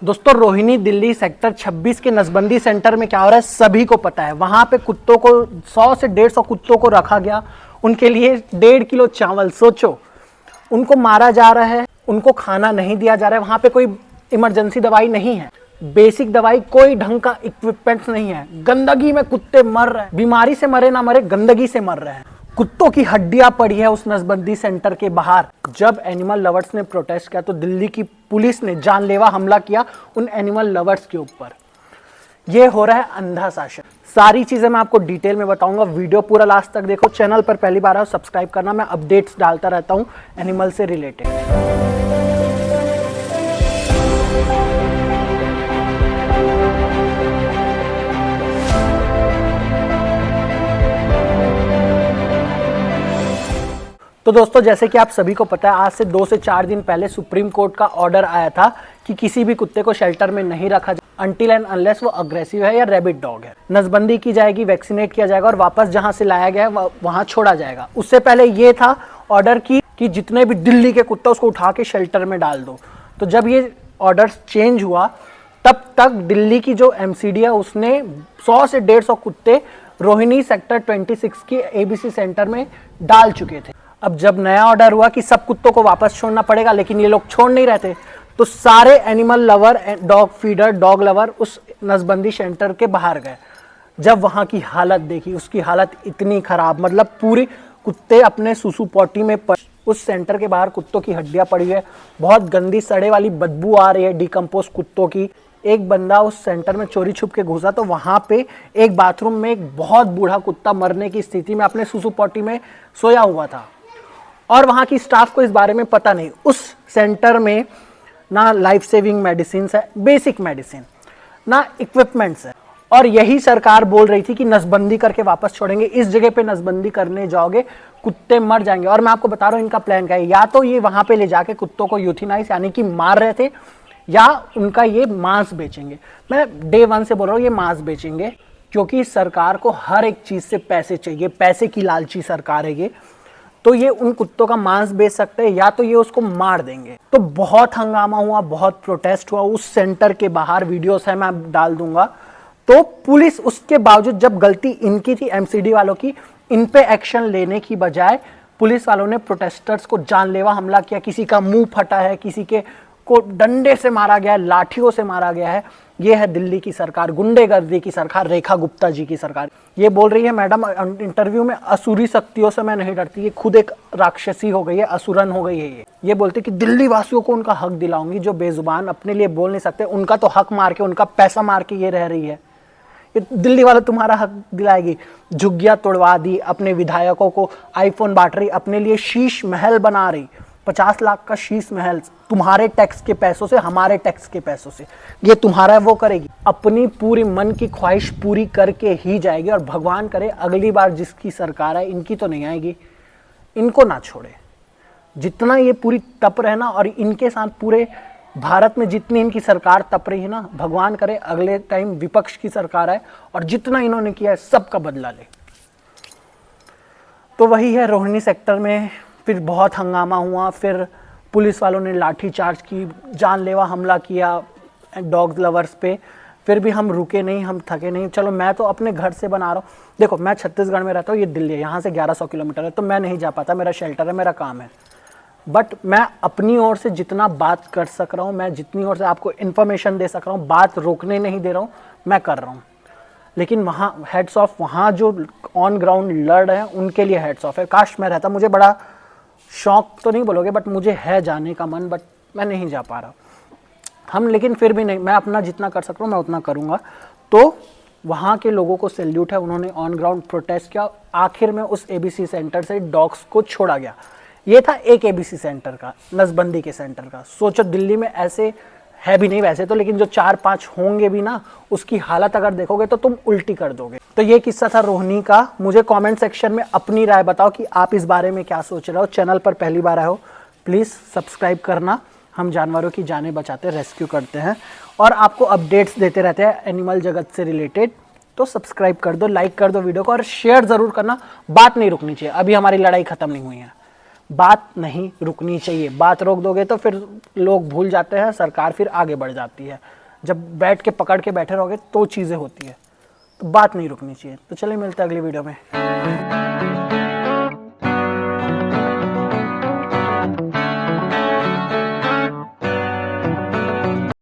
दोस्तों रोहिणी दिल्ली सेक्टर 26 के नसबंदी सेंटर में क्या हो रहा है सभी को पता है। वहां पे कुत्तों को 100 से 150 कुत्तों को रखा गया, उनके लिए 1.5 किलो चावल, सोचो, उनको मारा जा रहा है, उनको खाना नहीं दिया जा रहा है। वहां पे कोई इमरजेंसी दवाई नहीं है, बेसिक दवाई, कोई ढंग का इक्विपमेंट्स नहीं है। गंदगी में कुत्ते मर रहे हैं, बीमारी से मरे ना मरे, गंदगी से मर रहे हैं। कुत्तों की हड्डियां पड़ी है उस नसबंदी सेंटर के बाहर। जब एनिमल लवर्स ने प्रोटेस्ट किया तो दिल्ली की पुलिस ने जानलेवा हमला किया उन एनिमल लवर्स के ऊपर। यह हो रहा है अंधा शासन। सारी चीजें मैं आपको डिटेल में बताऊंगा, वीडियो पूरा लास्ट तक देखो। चैनल पर पहली बार आओ, सब्सक्राइब करना, मैं अपडेट्स डालता रहता हूं एनिमल से रिलेटेड। तो दोस्तों जैसे कि आप सभी को पता है, आज से 2 से 4 दिन पहले सुप्रीम कोर्ट का ऑर्डर आया था कि किसी भी कुत्ते को शेल्टर में नहीं रखा जाए अनटिल एंड अनलेस वो अग्रेसिव है या रैबिट डॉग है। नसबंदी की जाएगी, वैक्सीनेट किया जाएगा और वापस जहां से लाया गया है वहां छोड़ा जाएगा। उससे पहले ये था ऑर्डर कि जितने भी दिल्ली के कुत्ते उसको उठा के शेल्टर में डाल दो। तो जब ये ऑर्डर चेंज हुआ तब तक दिल्ली की जो एमसीडी है उसने 100 से 150 कुत्ते रोहिणी सेक्टर 26 की एबीसी सेंटर में डाल चुके थे। अब जब नया ऑर्डर हुआ कि सब कुत्तों को वापस छोड़ना पड़ेगा, लेकिन ये लोग छोड़ नहीं रहते, तो सारे animal lover, dog feeder, dog lover उस नसबंदी सेंटर के बाहर गए। जब वहां की हालत देखी, उसकी हालत इतनी खराब, मतलब पूरी कुत्ते अपने सुसु पॉटी में उस सेंटर के बाहर कुत्तों की हड्डियां पड़ी है, बहुत गंदी सड़े वाली बदबू आ रही है डिकम्पोज कुत्तों की। एक बंदा उस सेंटर में चोरी छुप के घुसा तो वहां पे एक बाथरूम में एक बहुत बूढ़ा कुत्ता मरने की स्थिति में अपने सुसु पॉटी में सोया हुआ था और वहां की स्टाफ को इस बारे में पता नहीं। उस सेंटर में ना लाइफ सेविंग मेडिसिन है, बेसिक मेडिसिन, ना इक्विपमेंट्स है, और यही सरकार बोल रही थी कि नसबंदी करके वापस छोड़ेंगे। इस जगह पे नसबंदी करने जाओगे कुत्ते मर जाएंगे। और मैं आपको बता रहा हूं इनका प्लान क्या है। या तो ये वहां पे ले जाके कुत्तों को यूथेनाइज यानी कि मार रहे थे, या उनका ये मांस बेचेंगे। मैं डे 1 से बोल रहा हूं ये मांस बेचेंगे, क्योंकि सरकार को हर एक चीज से पैसे चाहिए, पैसे की लालची सरकार है ये। तो ये उन कुत्तों का मांस बेच सकते हैं या तो ये उसको मार देंगे। तो बहुत हंगामा हुआ, बहुत प्रोटेस्ट हुआ उस सेंटर के बाहर, वीडियोस है मैं डाल दूंगा। तो पुलिस उसके बावजूद, जब गलती इनकी थी एमसीडी वालों की, इन पे एक्शन लेने की बजाय पुलिस वालों ने प्रोटेस्टर्स को जानलेवा हमला किया। किसी का मुंह फटा है, किसी के को डंडे से मारा गया है, लाठियों से मारा गया है। ये है दिल्ली की सरकार, गुंडेगर्दी की सरकार, रेखा गुप्ता जी की सरकार। ये बोल रही है मैडम इंटरव्यू में, असुरी शक्तियों से मैं नहीं डरती, ये खुद एक राक्षसी हो गई है, असुरन हो गई है। ये बोलती कि दिल्ली वासियों को उनका हक दिलाऊंगी, जो बेजुबान अपने लिए बोल नहीं सकते, उनका तो हक मार के, उनका पैसा मार के ये रह रही है। ये दिल्ली वाला तुम्हारा हक दिलाएगी। झुग्गियां तोड़वा दी, अपने विधायकों को आईफोन बांट रही, अपने लिए शीश महल बना रही, 50 लाख का शीश महल तुम्हारे टैक्स के पैसों से, हमारे टैक्स के पैसों से। ये तुम्हारा वो करेगी, अपनी पूरी मन की ख्वाहिश पूरी करके ही जाएगी। और भगवान करे अगली बार जिसकी सरकार है इनकी तो नहीं आएगी, इनको ना छोड़े। जितना ये पूरी तप रहे ना, और इनके साथ पूरे भारत में जितनी इनकी सरकार तप रही है ना, भगवान करे अगले टाइम विपक्ष की सरकार है और जितना इन्होंने किया है सबका बदला ले। तो वही है, रोहिणी सेक्टर में फिर बहुत हंगामा हुआ, फिर पुलिस वालों ने लाठी चार्ज की, जानलेवा हमला किया डॉग लवर्स पे। फिर भी हम रुके नहीं, हम थके नहीं। चलो मैं तो अपने घर से बना रहा हूँ। देखो मैं छत्तीसगढ़ में रहता हूँ, ये दिल्ली है, यहाँ से 1100 किलोमीटर है, तो मैं नहीं जा पाता, मेरा शेल्टर है, मेरा काम है। बट मैं अपनी ओर से जितना बात कर सक रहा हूँ, मैं जितनी ओर से आपको इन्फॉर्मेशन दे सक रहा हूँ, बात रोकने नहीं दे रहा हूँ, मैं कर रहा हूँ। लेकिन वहाँ हेड्स ऑफ, वहाँ जो ऑन ग्राउंड लड़ रहे हैं उनके लिए हेड्स ऑफ है। काश मैं रहता, मुझे बड़ा शौक तो नहीं बोलोगे, बट मुझे है जाने का मन, बट मैं नहीं जा पा रहा। हम लेकिन फिर भी नहीं, मैं अपना जितना कर सकता हूँ मैं उतना करूँगा। तो वहाँ के लोगों को सैल्यूट है, उन्होंने ऑन ग्राउंड प्रोटेस्ट किया। आखिर में उस एबीसी सेंटर से डॉग्स को छोड़ा गया। ये था एक एबीसी सेंटर का, नसबंदी के सेंटर का। सोचो दिल्ली में ऐसे है भी नहीं वैसे तो, लेकिन जो 4-5 होंगे भी ना, उसकी हालत अगर देखोगे तो तुम उल्टी कर दोगे। तो ये किस्सा था रोहिणी का। मुझे कमेंट सेक्शन में अपनी राय बताओ कि आप इस बारे में क्या सोच रहे हो। चैनल पर पहली बार आए हो प्लीज़ सब्सक्राइब करना। हम जानवरों की जानें बचाते, रेस्क्यू करते हैं और आपको अपडेट्स देते रहते हैं एनिमल जगत से रिलेटेड। तो सब्सक्राइब कर दो, लाइक कर दो वीडियो को और शेयर ज़रूर करना। बात नहीं रुकनी चाहिए, अभी हमारी लड़ाई ख़त्म नहीं हुई है। बात नहीं रुकनी चाहिए। बात रोक दोगे तो फिर लोग भूल जाते हैं, सरकार फिर आगे बढ़ जाती है। जब बैठ के पकड़ के बैठे रहोगे तो चीज़ें होती है, तो बात नहीं रुकनी चाहिए। तो चलिए मिलते हैं अगली वीडियो में।